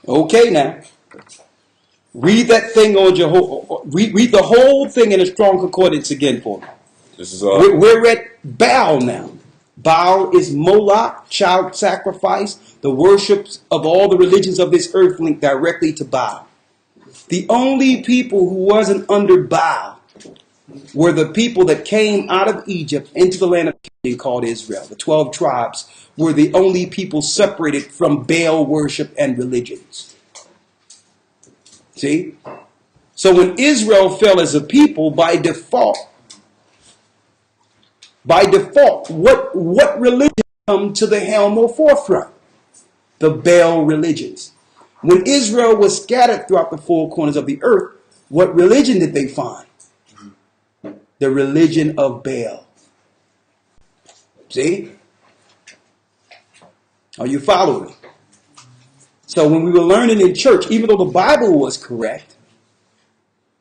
Okay, now read that thing on Jehovah. Read the whole thing in a strong concordance again for me. This is We're at Baal now. Baal is Moloch, child sacrifice. The worships of all the religions of this earth link directly to Baal. The only people who wasn't under Baal were the people that came out of Egypt into the land of Canaan called Israel. The 12 tribes were the only people separated from Baal worship and religions. See? So when Israel fell as a people, by default, what religion come to the helm or forefront? The Baal religions. When Israel was scattered throughout the four corners of the earth, what religion did they find? The religion of Baal. See? Are you following? So when we were learning in church, even though the Bible was correct,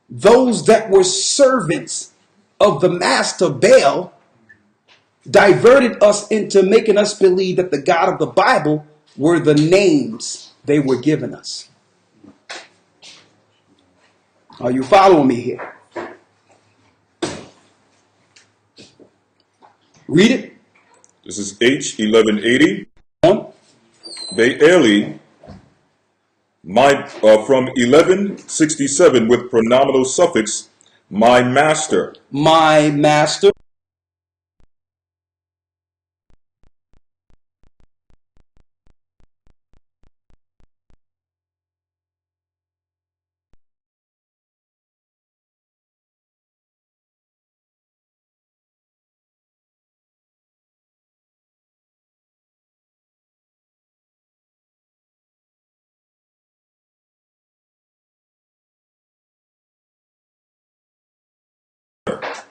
those that were servants of the master Baal diverted us into making us believe that the God of the Bible were the names they were giving us. Are you following me here? Read it. This is H 1180. On. BAAL, from 1167 with pronominal suffix, my master. My master.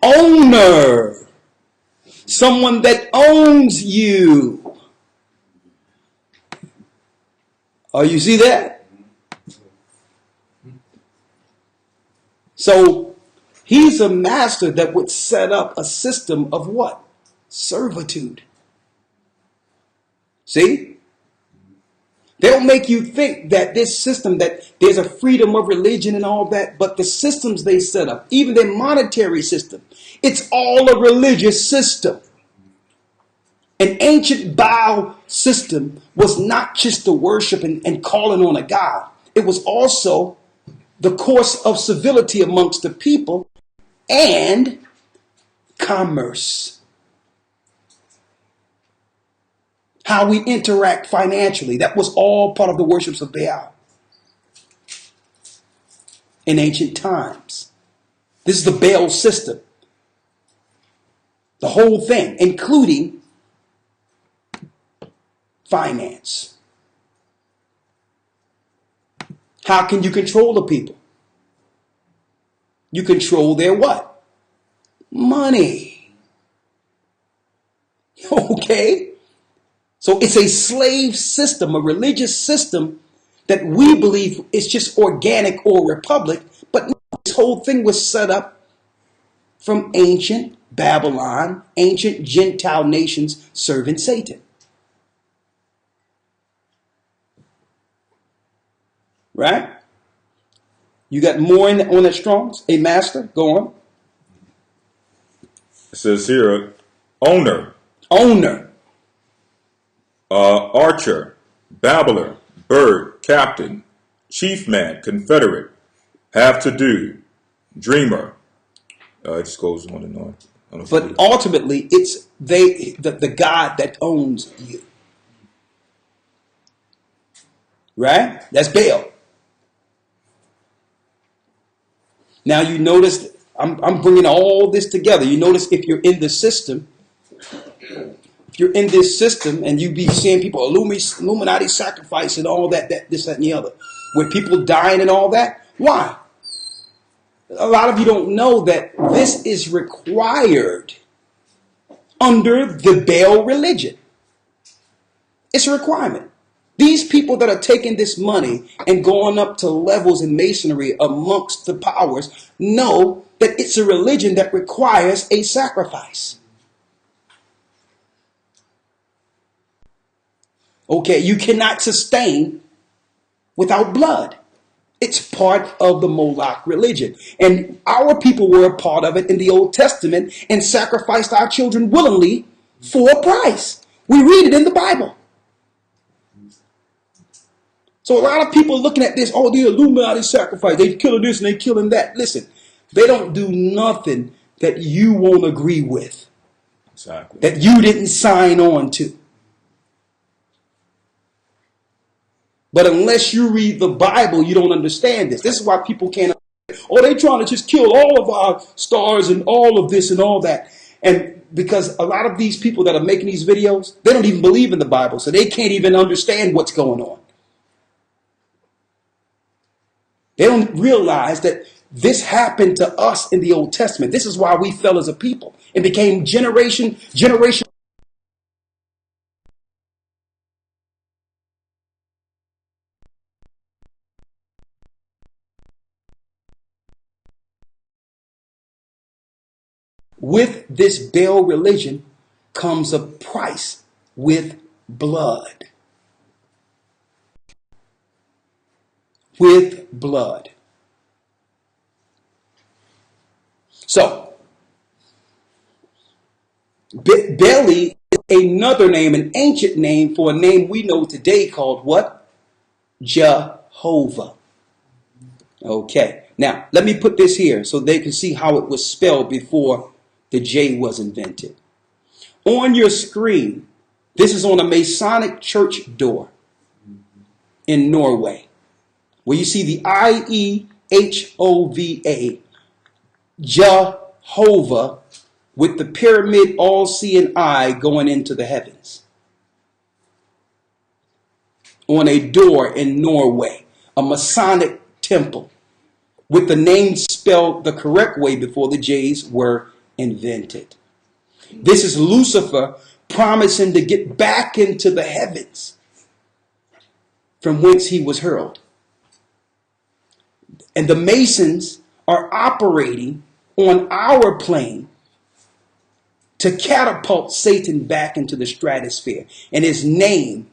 Owner. Someone that owns you. Oh, you see that? So he's a master that would set up a system of what? Servitude. See? They'll make you think that this system, that there's a freedom of religion and all that, but the systems they set up, even their monetary system, it's all a religious system. An ancient Baal system was not just the worship and calling on a god. It was also the course of civility amongst the people and commerce. How we interact financially. That was all part of the worships of Baal in ancient times. This is the Baal system. The whole thing, including finance. How can you control the people? You control their what? Money. Okay? So it's a slave system, a religious system that we believe is just organic or republic, but this whole thing was set up from ancient Babylon, ancient Gentile nations serving Satan. Right? You got more on that Strong's? A master? Go on. It says here, owner. Owner. Archer, babbler, bird, captain, chief man, confederate, have to do, dreamer. It just goes on and on. But ultimately, it's the God that owns you. Right? That's Baal. Now you notice, I'm bringing all this together. You notice if you're in the system, you're in this system and you be seeing people Illuminati sacrifice and all that, this, that, and the other, with people dying and all that. Why? A lot of you don't know that this is required under the Baal religion. It's a requirement. These people that are taking this money and going up to levels in masonry amongst the powers know that it's a religion that requires a sacrifice. Okay, you cannot sustain without blood. It's part of the Moloch religion. And our people were a part of it in the Old Testament and sacrificed our children willingly for a price. We read it in the Bible. So a lot of people looking at this, oh, the Illuminati sacrifice, they killing this and they killing that. Listen, they don't do nothing that you won't agree with. Exactly. That you didn't sign on to. But unless you read the Bible, you don't understand this. This is why people can't understand. Oh, they're trying to just kill all of our stars and all of this and all that. And because a lot of these people that are making these videos, they don't even believe in the Bible. So they can't even understand what's going on. They don't realize that this happened to us in the Old Testament. This is why we fell as a people and became generation. With this Baal religion comes a price with blood. With blood. So, Baali is another name, an ancient name for a name we know today called what? Jehovah. Okay. Now, let me put this here so they can see how it was spelled before the J was invented. On your screen, this is on a Masonic church door in Norway, where you see the IEHOVA, Jehovah, with the pyramid all-seeing eye going into the heavens. On a door in Norway, a Masonic temple, with the name spelled the correct way before the J's were invented. This is Lucifer promising to get back into the heavens from whence he was hurled. And the Masons are operating on our plane to catapult Satan back into the stratosphere. And his name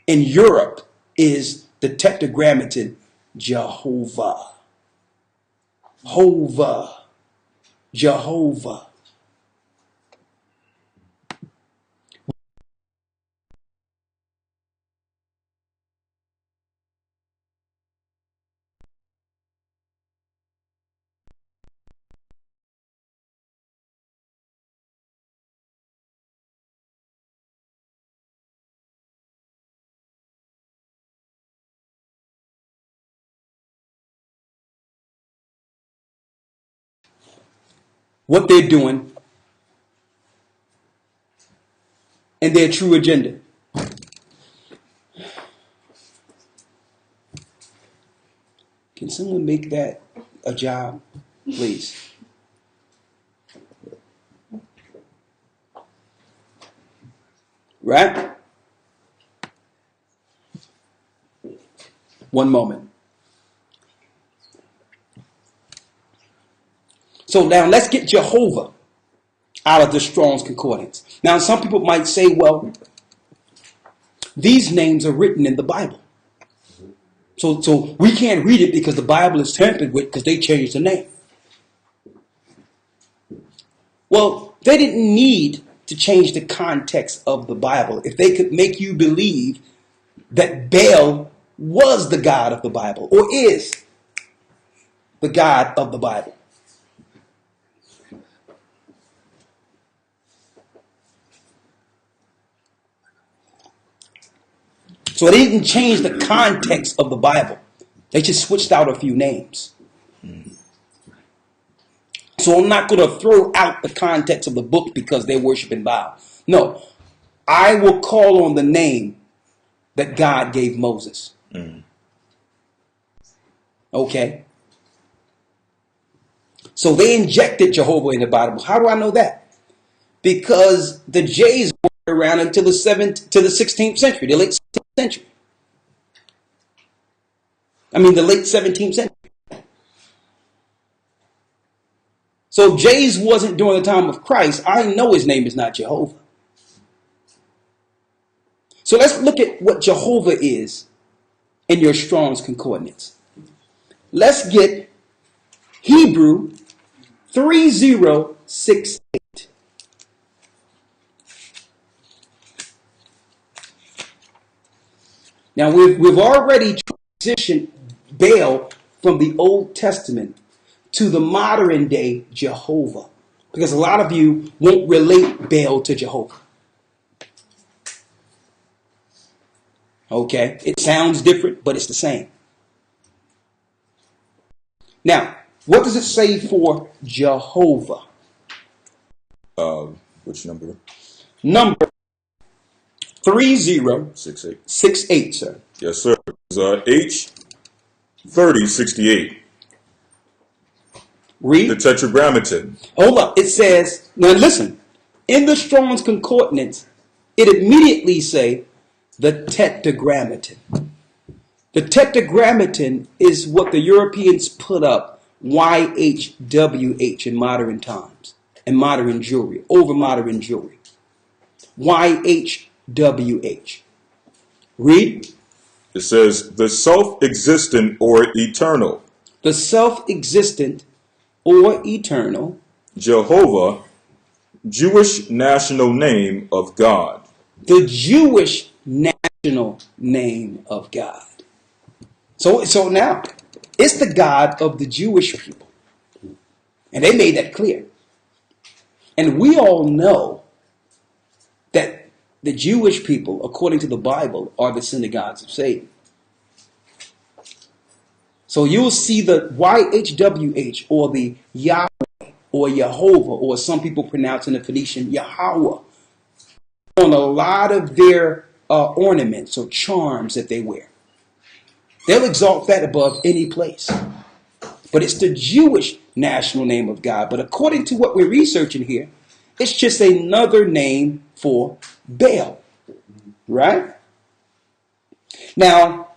in Europe is the tetragrammaton Jehovah. Hova. Jehovah. What they're doing and their true agenda. Can someone make that a job, please? Right? One moment. So now let's get Jehovah out of the Strong's Concordance. Now some people might say, well, these names are written in the Bible. So we can't read it because the Bible is tampered with because they changed the name. Well, they didn't need to change the context of the Bible if they could make you believe that Baal was the God of the Bible or is the God of the Bible. So they didn't change the context of the Bible. They just switched out a few names. So I'm not going to throw out the context of the book because they're worshiping Baal. No, I will call on the name that God gave Moses. Okay? So they injected Jehovah in the Bible. How do I know that? Because the J's were around until the 16th century, the late 16th century. I mean, the late 17th century. So if J's wasn't during the time of Christ, I know his name is not Jehovah. So let's look at what Jehovah is in your Strong's Concordance. Let's get Hebrew 3068. Now we've already transitioned Baal from the Old Testament to the modern day Jehovah, because a lot of you won't relate Baal to Jehovah. Okay, it sounds different, but it's the same. Now, what does it say for Jehovah? Which number? Number 3068, 68. sir. Yes, sir. It's H3068. Read. The Tetragrammaton. Hold up. It says, now listen, in the Strong's Concordance, it immediately say the Tetragrammaton. The Tetragrammaton is what the Europeans put up YHWH in modern times, and modern Jewry, over modern Jewry. YHWH. Read. It says the self-existent or eternal. The self-existent or eternal. Jehovah, Jewish national name of God. The Jewish national name of God. So now, it's the God of the Jewish people. And they made that clear. And we all know that the Jewish people, according to the Bible, are the synagogues of Satan. So you'll see the YHWH, or the Yahweh, or Jehovah, or some people pronounce in the Phoenician Yahweh, on a lot of their ornaments or charms that they wear. They'll exalt that above any place. But it's the Jewish national name of God. But according to what we're researching here, it's just another name for Baal. Right? Now,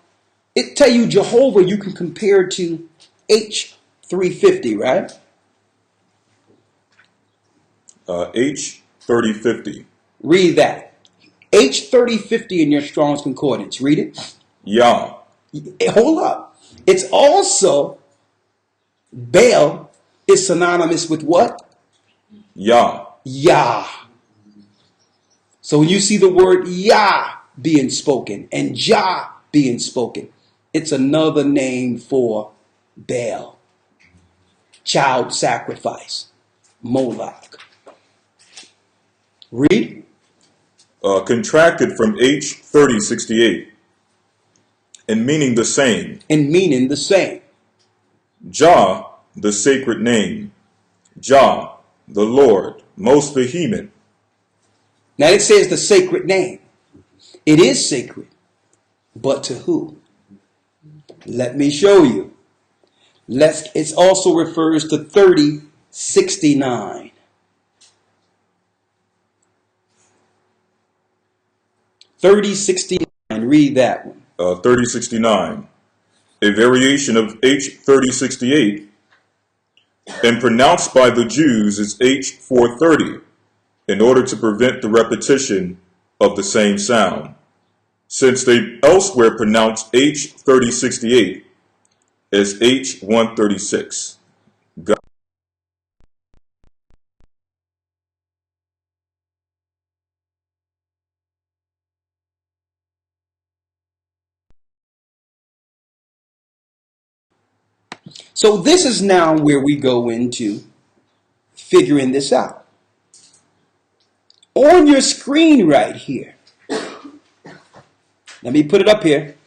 it tell you Jehovah you can compare to H350, right? H3050. Read that. H3050 in your Strong's Concordance. Read it. Yah. Hold up. It's also, Baal is synonymous with what? Yah. Yah. So when you see the word Yah being spoken and Jah being spoken, it's another name for Baal. Child sacrifice. Moloch. Read. Contracted from H3068. And meaning the same. And meaning the same. Jah, the sacred name. Jah, the Lord, most vehement. Now it says the sacred name. It is sacred. But to who? Let me show you. It also refers to 3069. 3069. Read that one. 3069. A variation of H3068 and pronounced by the Jews as H430 in order to prevent the repetition of the same sound, since they elsewhere pronounce H3068 as H136. God. So this is now where we go into figuring this out. On your screen right here, let me put it up here.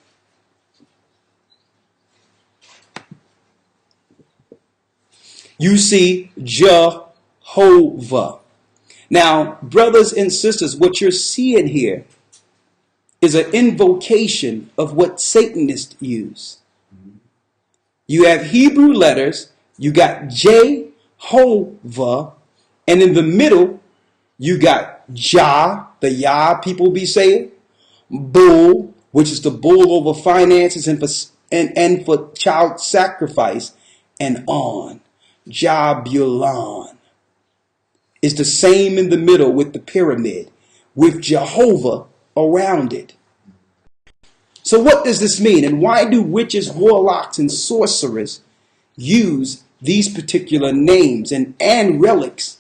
You see Jehovah. Now, brothers and sisters, what you're seeing here is an invocation of what Satanists use. You have Hebrew letters, you got Jehovah, and in the middle, you got Jah, the Yah people be saying, Bull, which is the bull over finances and for child sacrifice, and on. Jabulon is the same in the middle with the pyramid, with Jehovah around it. So what does this mean? And why do witches, warlocks, and sorcerers use these particular names and relics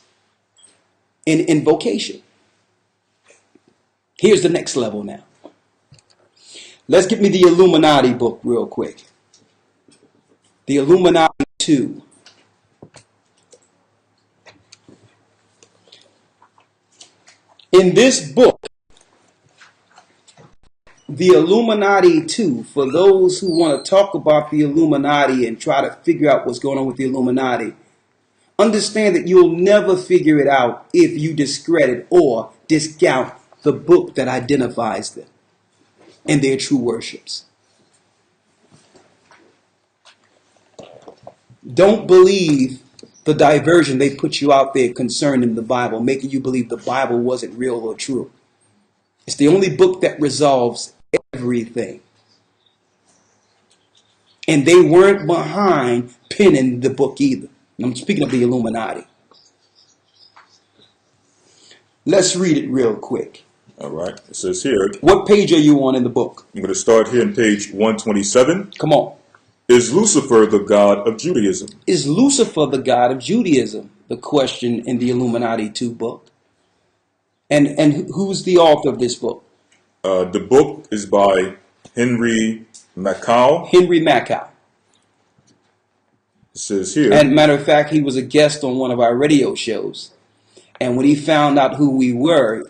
in invocation? Here's the next level now. Let's get me the Illuminati book real quick. The Illuminati 2. In this book, the Illuminati 2, for those who want to talk about the Illuminati and try to figure out what's going on with the Illuminati, understand that you'll never figure it out if you discredit or discount the book that identifies them and their true worships. Don't believe the diversion they put you out there concerning the Bible, making you believe the Bible wasn't real or true. It's the only book that resolves everything. And they weren't behind penning the book either. I'm speaking of the Illuminati. Let's read it real quick. All right. It says here. What page are you on in the book? I'm going to start here on page 127. Come on. Is Lucifer the god of Judaism? Is Lucifer the god of Judaism? The question in the Illuminati 2 book. And who's the author of this book? The book is by Henry Macau. Henry Macau. It says here. And matter of fact, he was a guest on one of our radio shows. And when he found out who we were,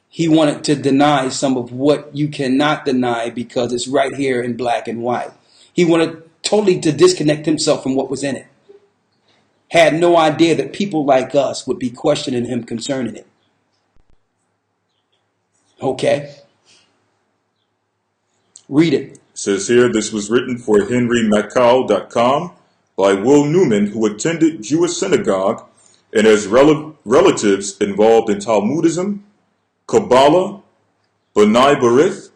he wanted to deny some of what you cannot deny because it's right here in black and white. He wanted totally to disconnect himself from what was in it. Had no idea that people like us would be questioning him concerning it. Okay. Read it. It says here, this was written for henrymacau.com by Will Newman, who attended Jewish synagogue and has relatives involved in Talmudism, Kabbalah, B'nai B'rith,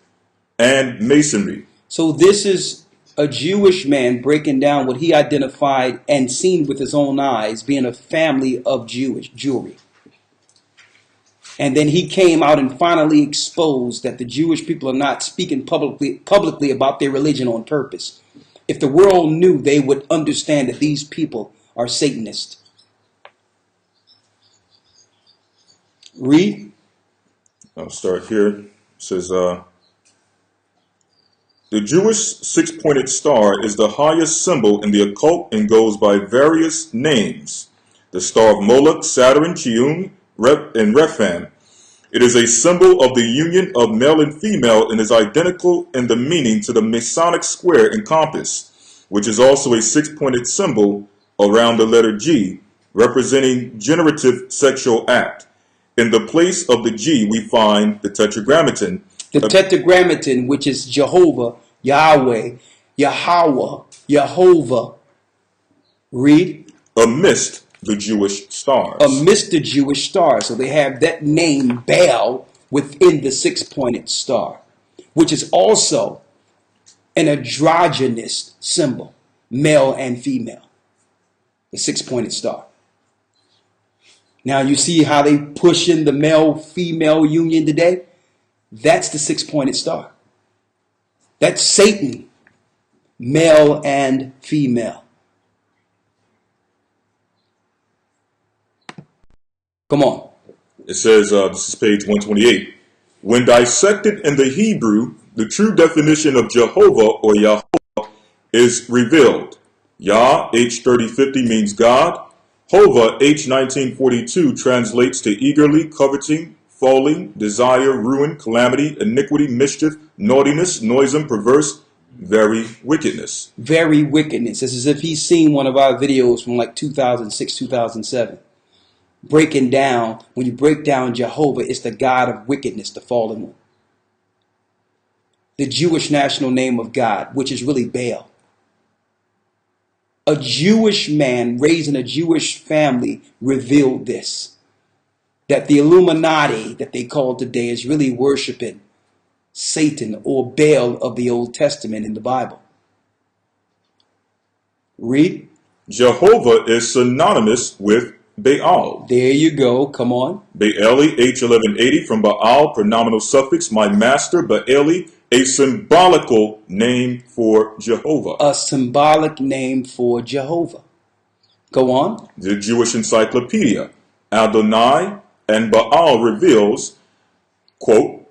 and Masonry. So this is a Jewish man breaking down what he identified and seen with his own eyes being a family of Jewry. And then he came out and finally exposed that the Jewish people are not speaking publicly about their religion on purpose. If the world knew, they would understand that these people are Satanists. Read. I'll start here. It says, the Jewish six-pointed star is the highest symbol in the occult and goes by various names. The star of Moloch, Saturn, Chiun, and Rephan. It is a symbol of the union of male and female and is identical in the meaning to the Masonic square and compass, which is also a six-pointed symbol around the letter G, representing generative sexual act. In the place of the G, we find the tetragrammaton. The tetragrammaton, which is Jehovah, Yahweh, Yahweh, Jehovah. Read. Amidst the Jewish stars. Amidst the Jewish stars. So they have that name, BAAL, within the six-pointed star, which is also an androgynous symbol, male and female. The six-pointed star. Now you see how they push in the male-female union today? That's the six-pointed star. That's Satan, male and female. Come on. It says, this is page 128. When dissected in the Hebrew, the true definition of Jehovah or Yahweh is revealed. Yah, H3050 means God. Hova, H1942 translates to eagerly, coveting, falling, desire, ruin, calamity, iniquity, mischief, naughtiness, noisome, perverse, very wickedness. Very wickedness. It's as if he's seen one of our videos from like 2006, 2007. Breaking down, when you break down Jehovah, it's the God of wickedness, the fallen one. The Jewish national name of God, which is really Baal. A Jewish man raised in a Jewish family revealed this. That the Illuminati that they call today is really worshiping Satan or Baal of the Old Testament in the Bible. Read. Jehovah is synonymous with Baal. There you go. Come on. Baali, H1180 from Baal, pronominal suffix, my master. Baali, a symbolical name for Jehovah. A symbolic name for Jehovah. Go on. The Jewish Encyclopedia, Adonai and Baal reveals, quote,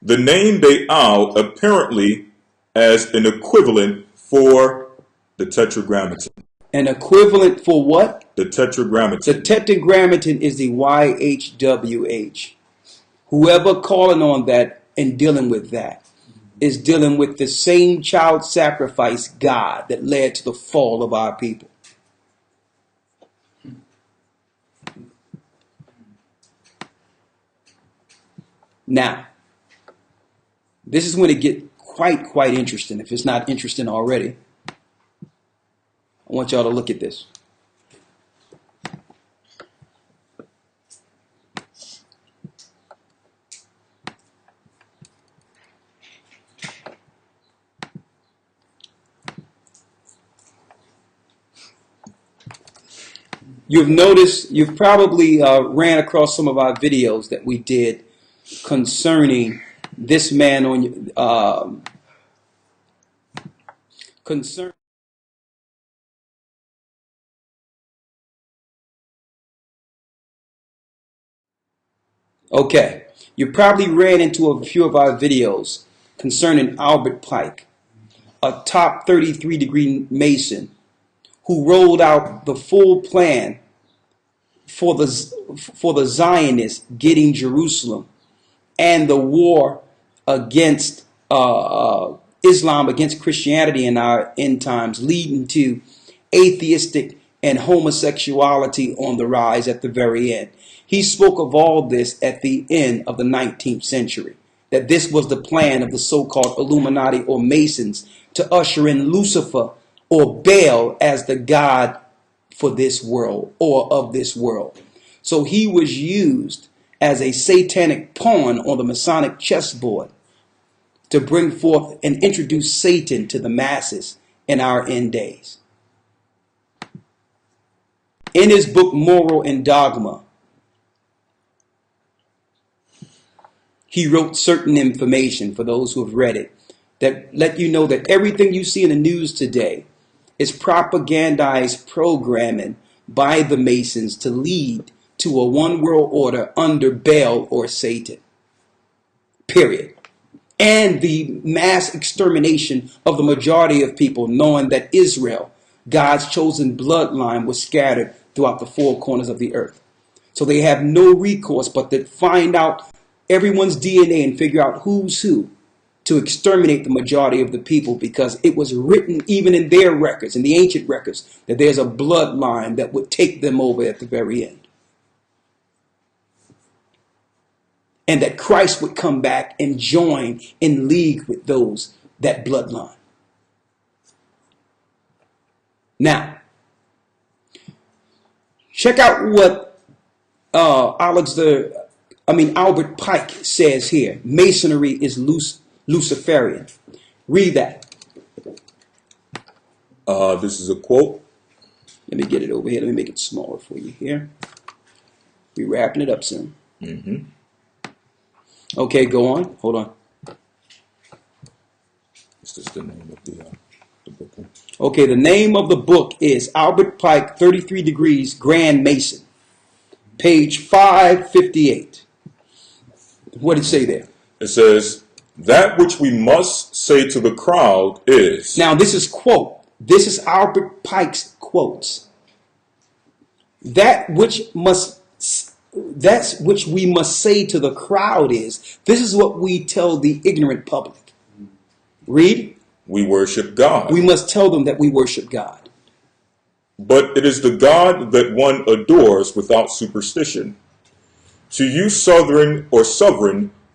the name Baal apparently as an equivalent for the Tetragrammaton. An equivalent for what? The Tetragrammaton. The Tetragrammaton is the YHWH. Whoever calling on that and dealing with that is dealing with the same child sacrifice God that led to the fall of our people. Now, this is when it gets quite interesting, if it's not interesting already. I want y'all to look at this. You've probably ran across some of our videos that we did concerning this man on concern. Okay, you probably ran into a few of our videos concerning Albert Pike, a top 33-degree Mason who rolled out the full plan for the Zionists getting Jerusalem and the war against Islam, against Christianity in our end times, leading to atheistic and homosexuality on the rise at the very end. He spoke of all this at the end of the 19th century, that this was the plan of the so-called Illuminati or Masons to usher in Lucifer or Baal as the god for this world or of this world. So he was used as a satanic pawn on the Masonic chessboard to bring forth and introduce Satan to the masses in our end days. In his book, Moral and Dogma, he wrote certain information for those who have read it that let you know that everything you see in the news today is propagandized programming by the Masons to lead to a one world order under Baal or Satan. Period. And the mass extermination of the majority of people, knowing that Israel, God's chosen bloodline, was scattered throughout the four corners of the earth. So they have no recourse but to find out everyone's DNA and figure out who's who to exterminate the majority of the people, because it was written even in their records, in the ancient records, that there's a bloodline that would take them over at the very end. And that Christ would come back and join in league with those, that bloodline. Now, check out what Albert Pike says here. Masonry is Luciferian. Read that. This is a quote. Let me get it over here. Let me make it smaller for you here. We're wrapping it up soon. Mm-hmm. Okay, go on. Hold on. Is this the name of the book? Okay, the name of the book is Albert Pike, 33 Degrees, Grand Mason. Page 558. What did it say there? It says, that which we must say to the crowd is... Now, this is quote. This is Albert Pike's quotes. That which we must say to the crowd is, this is what we tell the ignorant public. Read. We worship God. We must tell them that we worship God. But it is the God that one adores without superstition. To you sovereign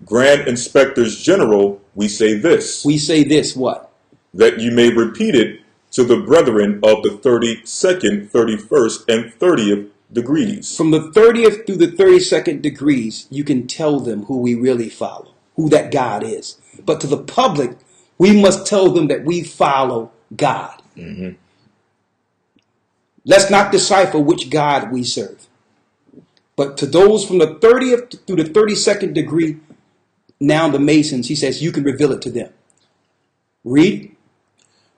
Grand Inspectors General, we say this. We say this, what? That you may repeat it to the brethren of the 32nd, 31st, and 30th degrees. From the 30th through the 32nd degrees, you can tell them who we really follow, who that God is. But to the public, we must tell them that we follow God. Mm-hmm. Let's not decipher which God we serve. But to those from the 30th through the 32nd degree, Now the Masons, he says, you can reveal it to them. Read.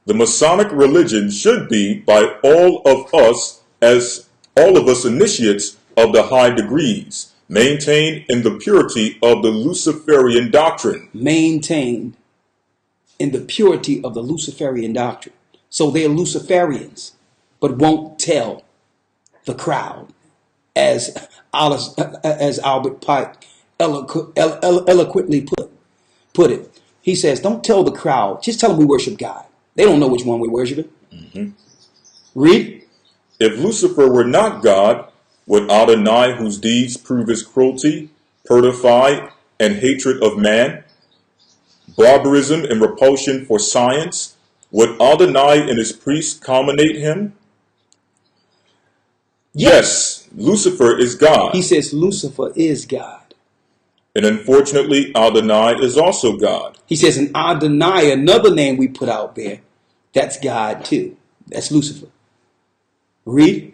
The Masonic religion should be by all of us, as all of us initiates of the high degrees, maintained in the purity of the Luciferian doctrine. Maintained in the purity of the Luciferian doctrine. So they're Luciferians, but won't tell the crowd, as Albert Pike eloquently put it. He says, don't tell the crowd, just tell them we worship God. They don't know which one we're worshiping. Mm-hmm. Read. If Lucifer were not God, would Adonai, whose deeds prove his cruelty, pertify, and hatred of man, barbarism and repulsion for science, would Adonai and his priests culminate him? Yes, Lucifer is God. He says Lucifer is God. And unfortunately, Adonai is also God. He says, and Adonai, another name we put out there, that's God too. That's Lucifer. Read.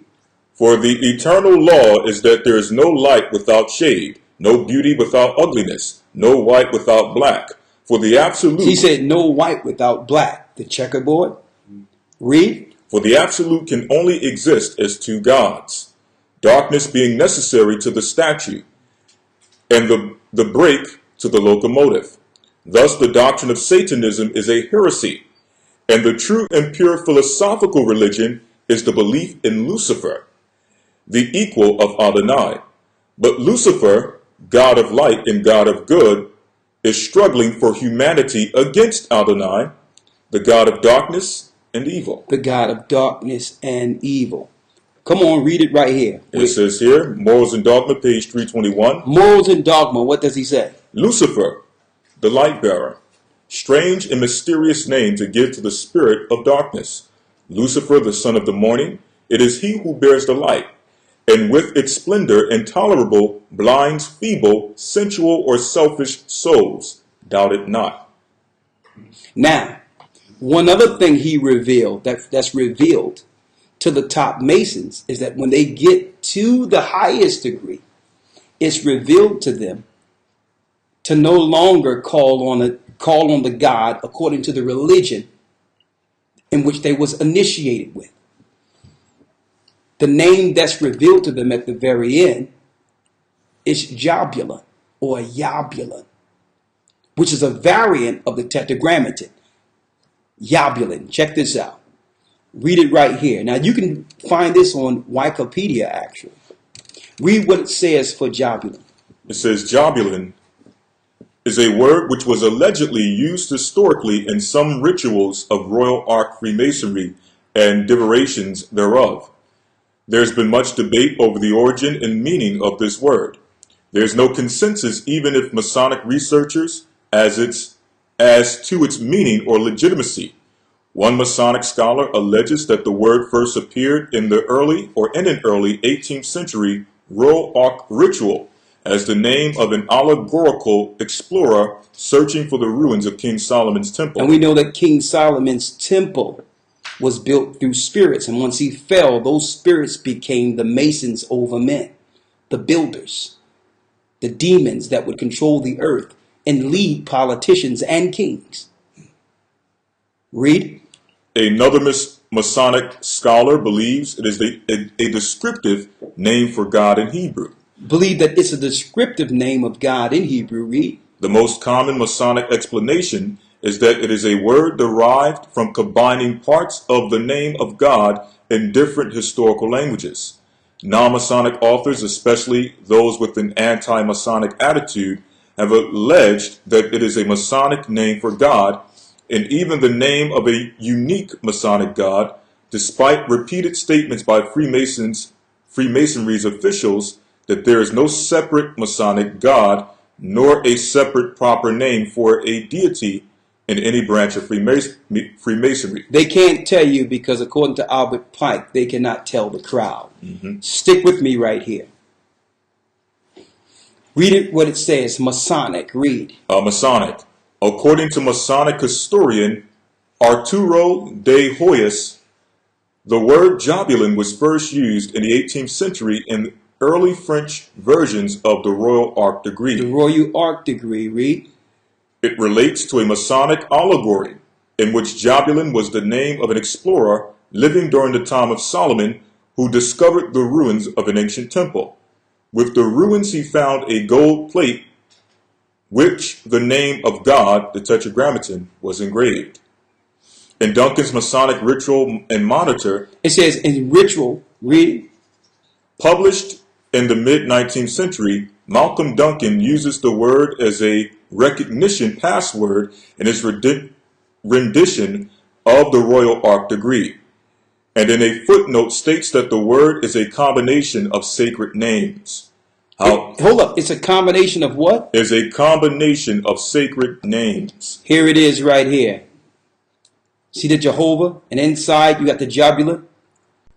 For the eternal law is that there is no light without shade, no beauty without ugliness, no white without black. For the absolute... He said no white without black. The checkerboard. Read. For the absolute can only exist as two gods, darkness being necessary to the statue, and the brake to the locomotive. Thus the doctrine of Satanism is a heresy, and the true and pure philosophical religion is the belief in Lucifer, the equal of Adonai. But Lucifer, God of light and God of good, is struggling for humanity against Adonai, the God of darkness and evil. The God of darkness and evil. Come on, read it right here. It says here, Morals and Dogma, page 321. Morals and Dogma, what does he say? Lucifer, the light bearer. Strange and mysterious name to give to the spirit of darkness. Lucifer, the son of the morning, it is he who bears the light, and with its splendor intolerable, blinds feeble, sensual, or selfish souls. Doubt it not. Now, one other thing he revealed, that's revealed to the top Masons, is that when they get to the highest degree, it's revealed to them to no longer call on the God according to the religion in which they was initiated with. The name that's revealed to them at the very end is Jobulon or Yabulon, which is a variant of the Tetragrammaton. Yabulon. Check this out. Read it right here. Now you can find this on Wikipedia actually. Read what it says for Jobulon. It says Jobulon is a word which was allegedly used historically in some rituals of Royal Ark Freemasonry and derivations thereof. There's been much debate over the origin and meaning of this word. There's no consensus even if Masonic researchers as to its meaning or legitimacy. One Masonic scholar alleges that the word first appeared in an early 18th century Royal Ark ritual as the name of an allegorical explorer searching for the ruins of King Solomon's temple. And we know that King Solomon's temple was built through spirits, and once he fell, those spirits became the Masons over men, the builders, the demons that would control the earth and lead politicians and kings. Read. Another Masonic scholar believes it is a descriptive name for God in Hebrew. Believe that it's a descriptive name of God in Hebrew. Read. The most common Masonic explanation is that it is a word derived from combining parts of the name of God in different historical languages. Non-Masonic authors, especially those with an anti-Masonic attitude, have alleged that it is a Masonic name for God, and even the name of a unique Masonic God, despite repeated statements by Freemasonry's officials that there is no separate Masonic God, nor a separate proper name for a deity in any branch of Freemasonry. They can't tell you because according to Albert Pike, they cannot tell the crowd. Mm-hmm. Stick with me right here. Read it what it says, Masonic. Read. Masonic. According to Masonic historian Arturo de Hoyos, the word Jobulon was first used in the 18th century in early French versions of the Royal Ark degree. The Royal Ark degree. Read. It relates to a Masonic allegory in which Jabulon was the name of an explorer living during the time of Solomon who discovered the ruins of an ancient temple. With the ruins he found a gold plate which the name of God, the Tetragrammaton, was engraved. In Duncan's Masonic Ritual and Monitor, it says in ritual, read. Published in the mid-19th century, Malcolm Duncan uses the word as a recognition password in his rendition of the Royal Ark degree, and in a footnote states that the word is a combination of sacred names. Hold up, it's a combination of what? Is a combination of sacred names. Here it is right here. See the Jehovah, and inside you got the Jabulon,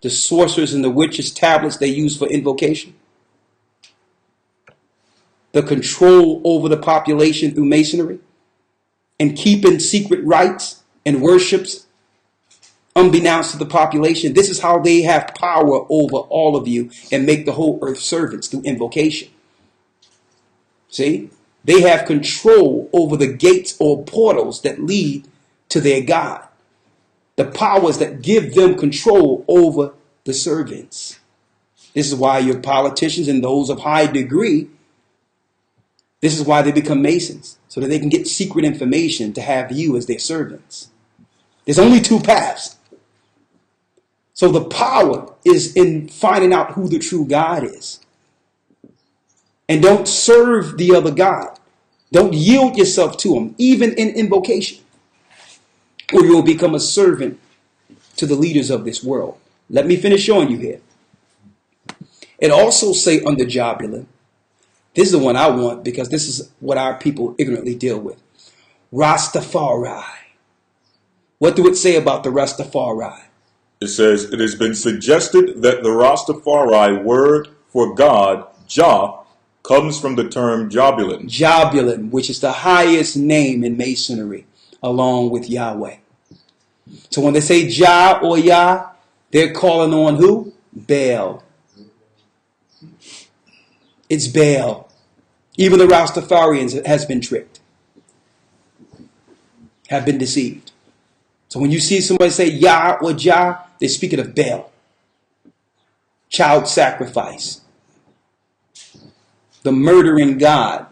the sorcerers and the witches' tablets they use for invocation. The control over the population through masonry and keeping secret rites and worships unbeknownst to the population. This is how they have power over all of you and make the whole earth servants through invocation. See? They have control over the gates or portals that lead to their God. The powers that give them control over the servants. This is why your politicians and those of high degree, this is why they become Masons, so that they can get secret information to have you as their servants. There's only two paths. So the power is in finding out who the true God is. And don't serve the other God. Don't yield yourself to him, even in invocation, or you will become a servant to the leaders of this world. Let me finish showing you here. It also say under Jabulon, this is the one I want because this is what our people ignorantly deal with. Rastafari. What do it say about the Rastafari? It says, it has been suggested that the Rastafari word for God, Jah, comes from the term Jabulon. Jabulon, which is the highest name in Masonry, along with Yahweh. So when they say Jah or Yah, they're calling on who? Baal. It's Baal. Even the Rastafarians has been tricked, have been deceived. So when you see somebody say Yah or Jah, they're speaking of Baal. Child sacrifice. The murdering God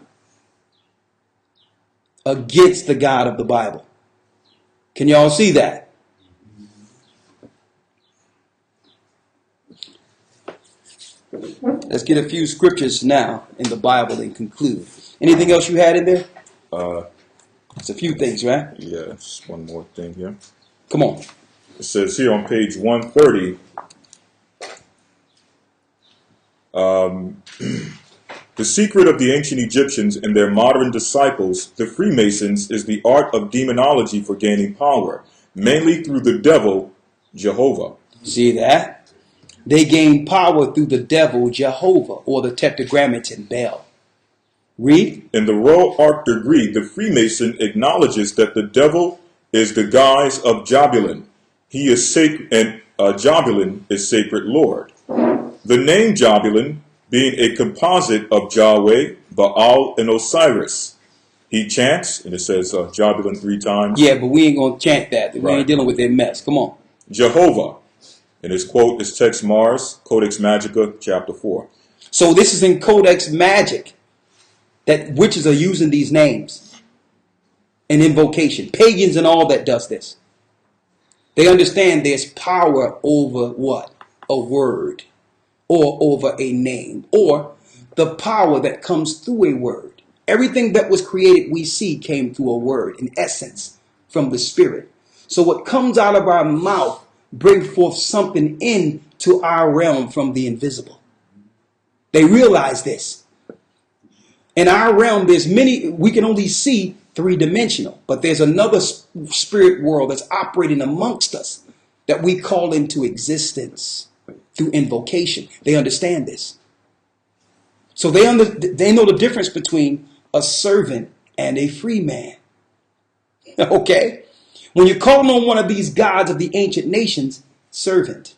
against the God of the Bible. Can y'all see that? Let's get a few scriptures now in the Bible and conclude. Anything else you had in there? It's a few things, right? Yeah, just one more thing here. Come on. It says here on page 130, the secret of the ancient Egyptians and their modern disciples, the Freemasons, is the art of demonology for gaining power, mainly through the devil, Jehovah. See that? They gain power through the devil, Jehovah, or the Tetragrammaton, Baal. Read. In the Royal Ark degree, the Freemason acknowledges that the devil is the guise of Jabulon. He is sacred, and Jabulon is sacred Lord. The name Jabulon being a composite of Yahweh, Baal, and Osiris. He chants, and it says Jabulon 3 times. Yeah, but we ain't going to chant that. We ain't dealing with their mess. Come on. Jehovah. And his quote is Text Mars, Codex Magica, chapter 4. So this is in Codex Magic that witches are using these names in invocation. Pagans and all that does this. They understand there's power over what? A word, or over a name, or the power that comes through a word. Everything that was created we see came through a word, in essence, from the Spirit. So what comes out of our mouth brings forth something into our realm from the invisible. They realize this. In our realm, there's many, we can only see three-dimensional, but there's another spirit world that's operating amongst us that we call into existence through invocation. They understand this. So they know the difference between a servant and a free man. Okay? When you're calling on one of these gods of the ancient nations, servant.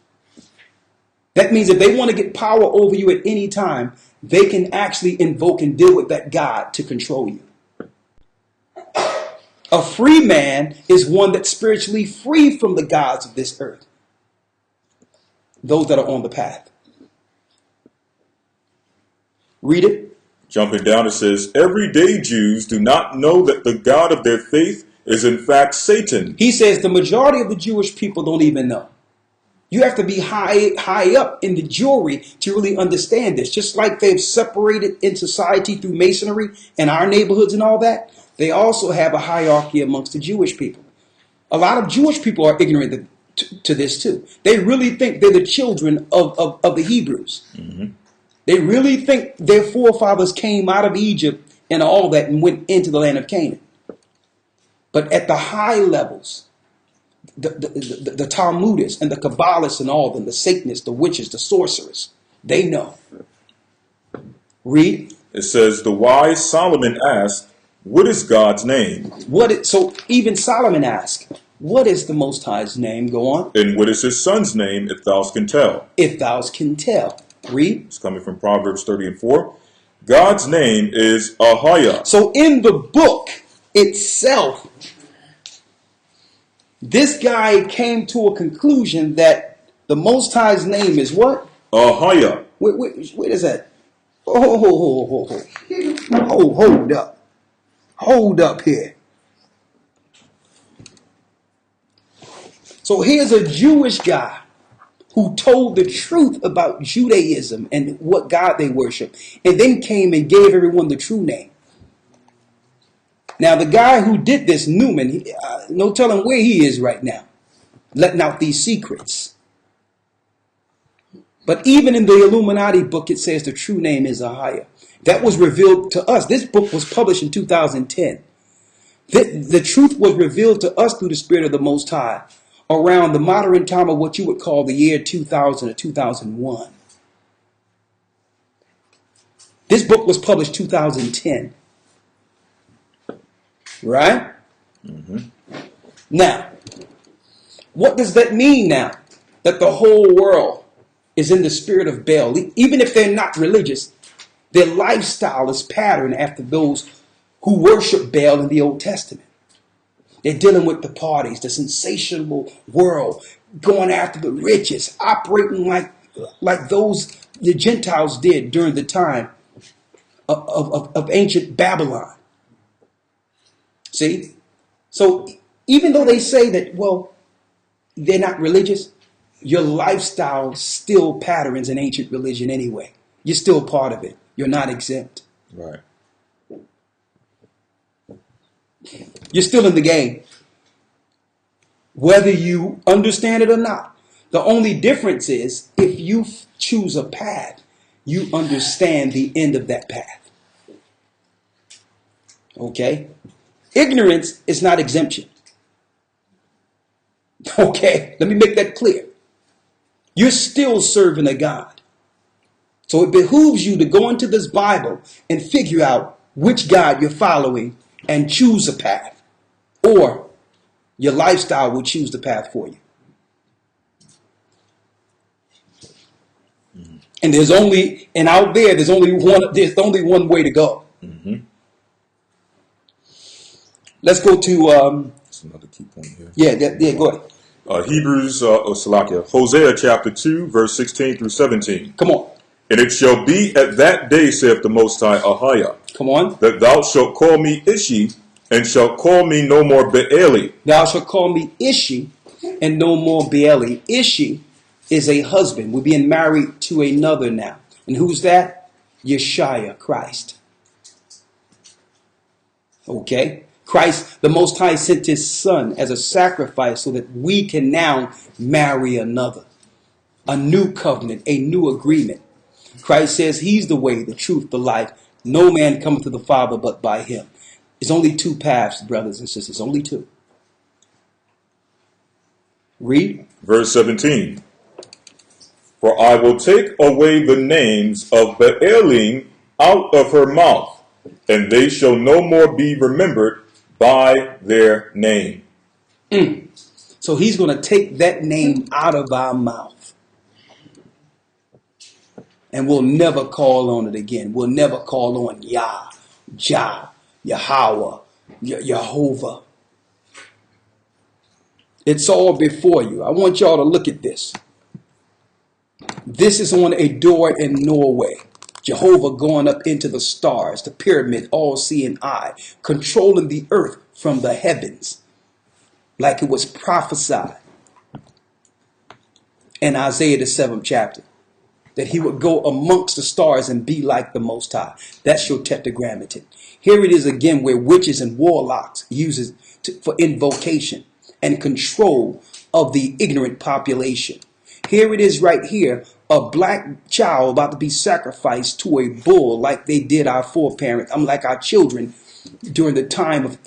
That means if they want to get power over you at any time, they can actually invoke and deal with that God to control you. A free man is one that's spiritually free from the gods of this earth. Those that are on the path. Read it. Jumping down, it says, everyday Jews do not know that the God of their faith is in fact Satan. He says the majority of the Jewish people don't even know. You have to be high up in the Jewry to really understand this. Just like they've separated in society through masonry and our neighborhoods and all that, they also have a hierarchy amongst the Jewish people. A lot of Jewish people are ignorant to this too. They really think they're the children of the Hebrews. Mm-hmm. They really think their forefathers came out of Egypt and all that and went into the land of Canaan. But at the high levels, the Talmudists and the Kabbalists and all them, the Satanists, the witches, the sorcerers, they know. Read. It says, the wise Solomon asked, what is God's name? So even Solomon asked, what is the Most High's name? Go on. And what is his son's name, if thou can tell? If thou can tell. Read. It's coming from Proverbs 30:4. God's name is Ahiah. So in the book itself, this guy came to a conclusion that the Most High's name is what? Ahiah. Wait is that? Hold up. Hold up here. So here's a Jewish guy who told the truth about Judaism and what God they worship, and then came and gave everyone the true name. Now, the guy who did this, Newman, no telling where he is right now, letting out these secrets. But even in the Illuminati book, it says the true name is Ahiah. That was revealed to us. This book was published in 2010. The truth was revealed to us through the Spirit of the Most High around the modern time of what you would call the year 2000 or 2001. This book was published 2010. Right? Mm-hmm. Now, what does that mean now? That the whole world is in the spirit of Baal. Even if they're not religious, their lifestyle is patterned after those who worship Baal in the Old Testament. They're dealing with the parties, the sensational world, going after the riches, operating like those the Gentiles did during the time of ancient Babylon. See? So even though they say that, well, they're not religious, your lifestyle still patterns an ancient religion anyway. You're still part of it. You're not exempt. Right. You're still in the game. Whether you understand it or not. The only difference is if you choose a path, you understand the end of that path. Okay? Ignorance is not exemption. Okay? Let me make that clear. You're still serving a God. So it behooves you to go into this Bible and figure out which God you're following and choose a path. Or your lifestyle will choose the path for you. Mm-hmm. And there's only one way to go. Mm-hmm. Let's go to that's another key point here. Yeah, go ahead. Hosea chapter 2, verse 16 through 17. Come on. And it shall be at that day, saith the Most High, Ahiah, come on, that thou shalt call me Ishi, and shalt call me no more Baali. Thou shalt call me Ishi, and no more Baali. Ishi is a husband. We're being married to another now. And who's that? Yeshua, Christ. Okay? Christ, the Most High, sent his son as a sacrifice so that we can now marry another. A new covenant, a new agreement. Christ says he's the way, the truth, the life. No man cometh to the Father but by him. There's only two paths, brothers and sisters. Only two. Read. Verse 17. For I will take away the names of Baalim out of her mouth, and they shall no more be remembered by their name. So he's going to take that name out of our mouth. And we'll never call on it again. We'll never call on Yah, Jah, Yahweh, Jehovah. It's all before you. I want y'all to look at this. This is on a door in Norway. Jehovah going up into the stars, the pyramid, all-seeing eye, controlling the earth from the heavens, like it was prophesied in Isaiah the 7th chapter, that he would go amongst the stars and be like the Most High. That's your tetragrammaton. Here it is again, where witches and warlocks uses for invocation and control of the ignorant population. Here it is right here, a black child about to be sacrificed to a bull, like they did our foreparents. Like our children during the time of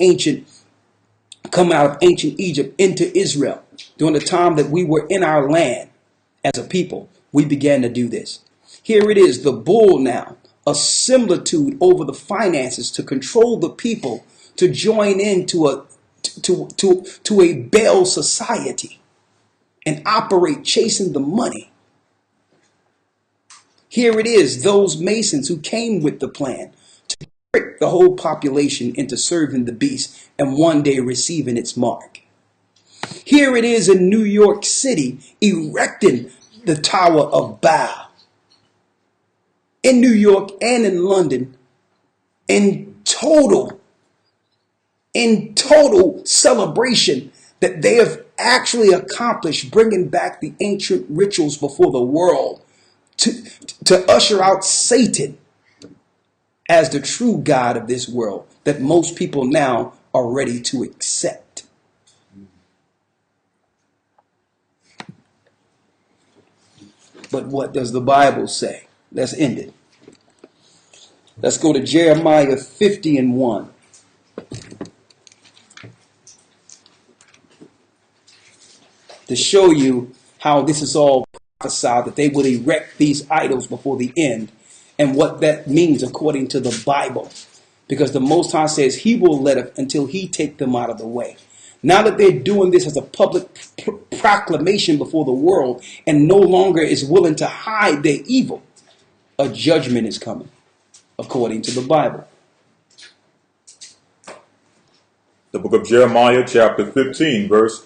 coming out of ancient Egypt into Israel. During the time that we were in our land as a people, we began to do this. Here it is, the bull now, a similitude over the finances to control the people, to join into a BAAL society and operate chasing the money. Here it is, those Masons who came with the plan to trick the whole population into serving the beast and one day receiving its mark. Here it is in New York City, erecting the Tower of BAAL. In New York and in London, in total celebration that they have actually accomplished, bringing back the ancient rituals before the world to usher out Satan as the true God of this world that most people now are ready to accept. But what does the Bible say? Let's end it. Let's go to Jeremiah 50:1. To show you how this is all prophesied, that they would erect these idols before the end, and what that means according to the Bible. Because the Most High says he will let it until he take them out of the way. Now that they're doing this as a public proclamation before the world and no longer is willing to hide their evil, a judgment is coming according to the Bible. The book of Jeremiah, chapter 50, verse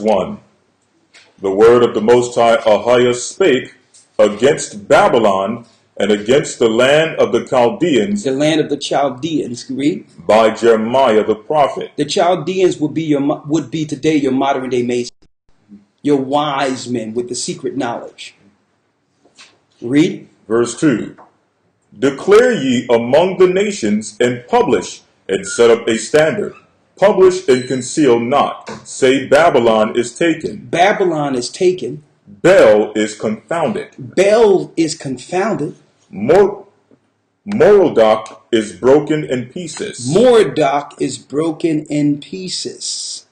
1. The word of the Most High Ahiah spake against Babylon and against the land of the Chaldeans. The land of the Chaldeans, read. By Jeremiah the prophet. The Chaldeans would be today your modern day Masons, your wise men with the secret knowledge. Read. Verse 2. Declare ye among the nations, and publish, and set up a standard. Publish and conceal not. Say Babylon is taken. Babylon is taken. Baal is confounded. Baal is confounded. Morodach is broken in pieces. Morodach is broken in pieces.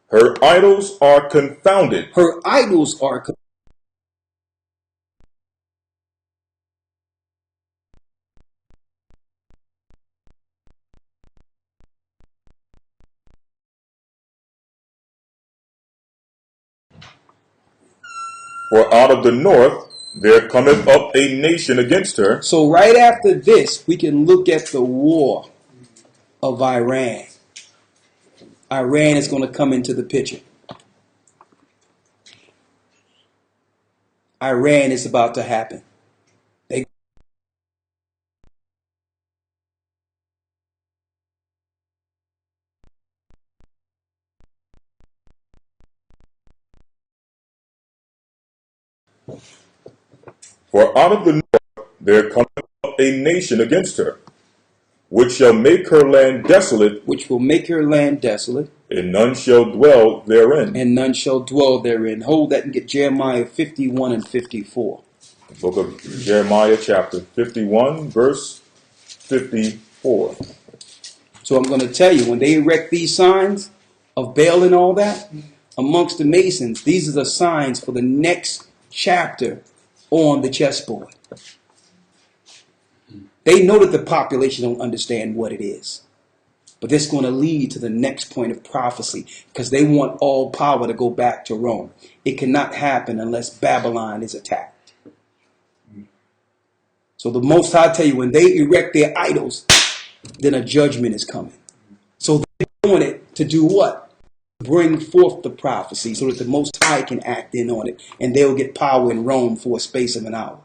Her idols are confounded. Her idols are confounded. For out of the north there cometh up a nation against her. So right after this, we can look at the war of Iran. Iran is going to come into the picture. Iran is about to happen. For out of the north there cometh up a nation against her, which shall make her land desolate. Which will make her land desolate. And none shall dwell therein. And none shall dwell therein. Hold that and get Jeremiah 51 and 54. The book of Jeremiah chapter 51 verse 54. So I'm going to tell you, when they erect these signs of Baal and all that, amongst the Masons, these are the signs for the next chapter on the chessboard. They know that the population don't understand what it is. But this is going to lead to the next point of prophecy, because they want all power to go back to Rome. It cannot happen unless Babylon is attacked. So the Most High tell you, when they erect their idols, then a judgment is coming. So they're doing it to do what? bring forth the prophecy so that the Most High can act in on it, and they'll get power in Rome for a space of an hour.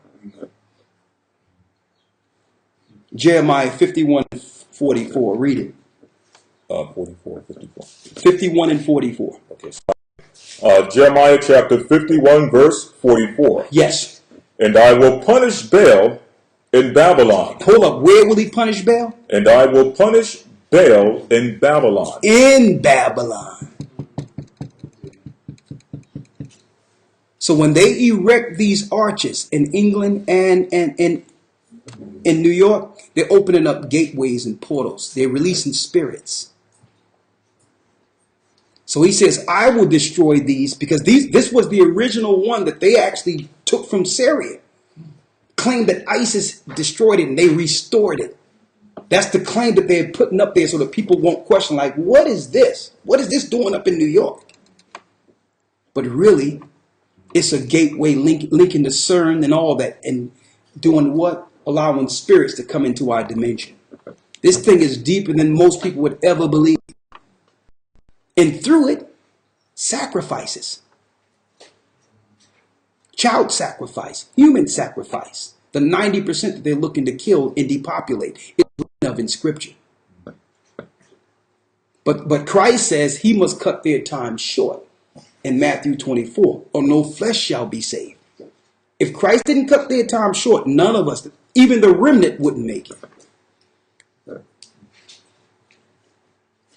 Jeremiah 51:44. Read it. 44, 54. 51 and 44. Okay. Jeremiah chapter 51, verse 44. Yes. And I will punish Baal in Babylon. Hold up. Where will he punish Baal? And I will punish Baal in Babylon. In Babylon. So when they erect these arches in England and in New York, they're opening up gateways and portals. They're releasing spirits. So he says, I will destroy these, because this was the original one that they actually took from Syria. Claimed that ISIS destroyed it and they restored it. That's the claim that they're putting up there so that people won't question, like, what is this? What is this doing up in New York? But really, it's a gateway linking the CERN and all that, and doing what? Allowing spirits to come into our dimension. This thing is deeper than most people would ever believe. And through it, sacrifices. Child sacrifice, human sacrifice. The 90% that they're looking to kill and depopulate is written of in Scripture. But Christ says he must cut their time short in Matthew 24, or no flesh shall be saved. If Christ didn't cut their time short, none of us, even the remnant, wouldn't make it.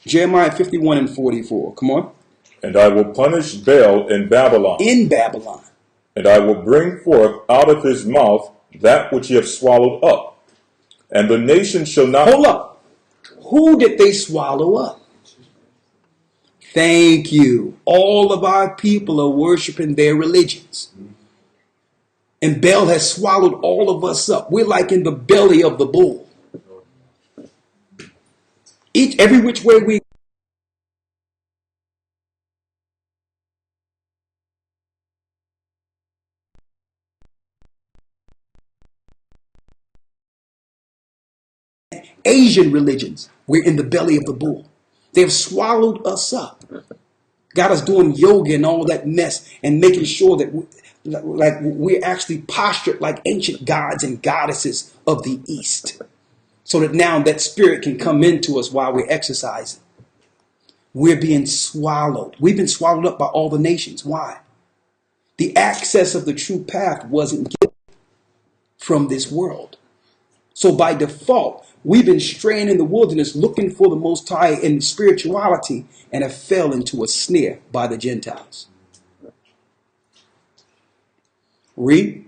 Jeremiah 51 and 44. Come on. And I will punish Baal in Babylon. In Babylon. And I will bring forth out of his mouth that which he hath swallowed up. And the nation shall not... Hold up. Who did they swallow up? Thank you. All of our people are worshiping their religions. And Baal has swallowed all of us up. We're like in the belly of the bull. Every which way we Asian religions, we're in the belly of the bull. They've swallowed us up. Got us doing yoga and all that mess and making sure that we're actually postured like ancient gods and goddesses of the East. So that now that spirit can come into us while we're exercising. We're being swallowed. We've been swallowed up by all the nations. Why? The access of the true path wasn't given from this world. So by default, we've been straying in the wilderness looking for the Most High in spirituality and have fell into a snare by the Gentiles. Read.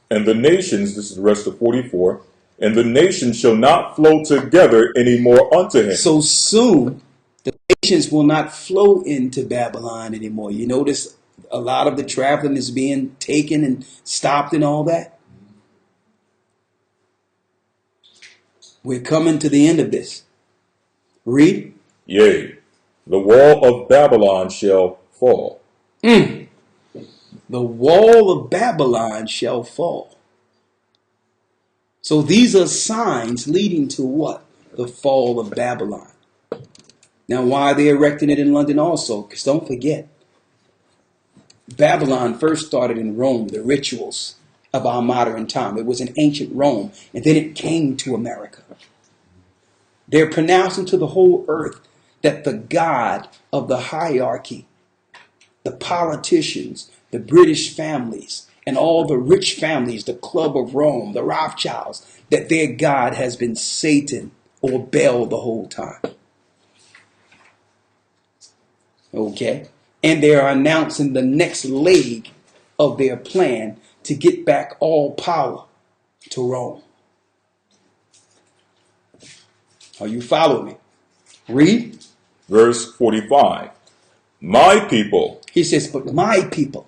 And the nations, this is the rest of 44, and the nations shall not flow together any more unto him. So soon, the nations will not flow into Babylon anymore. You notice a lot of the traveling is being taken and stopped and all that. We're coming to the end of this. Read. Yea, the wall of Babylon shall fall. The wall of Babylon shall fall. So these are signs leading to what? The fall of Babylon. Now, why are they erecting it in London also? Because don't forget, Babylon first started in Rome, the rituals of our modern time. It was in ancient Rome, and then it came to America. They're pronouncing to the whole earth that the God of the hierarchy, the politicians, the British families, and all the rich families, the Club of Rome, the Rothschilds, that their God has been Satan or Baal the whole time. Okay? And they are announcing the next leg of their plan to get back all power to Rome. Are you following me? Read. Verse 45. My people. He says, but my people.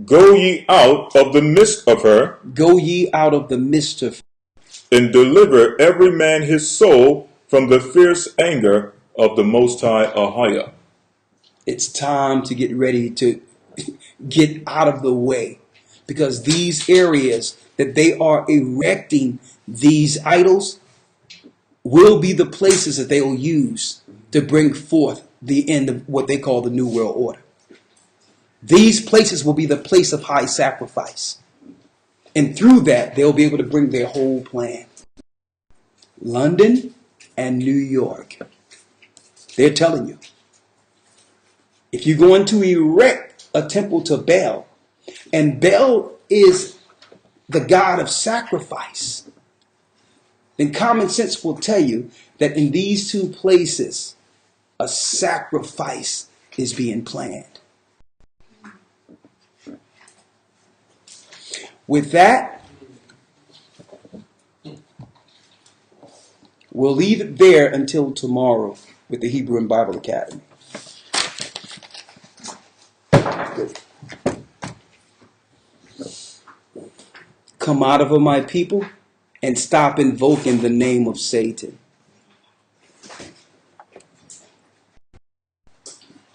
Go ye out of the midst of her. Go ye out of the midst of her. And deliver every man his soul from the fierce anger of the Most High Ahiah. It's time to get ready to get out of the way. Because these areas that they are erecting these idols will be the places that they will use to bring forth the end of what they call the New World Order. These places will be the place of high sacrifice. And through that, they'll be able to bring their whole plan. London and New York. They're telling you, if you're going to erect a temple to Baal, and Baal is the god of sacrifice, then common sense will tell you that in these two places, a sacrifice is being planned. With that, we'll leave it there until tomorrow with the Hebrew and Bible Academy. Good. Come out of her, my people, and stop invoking the name of Satan.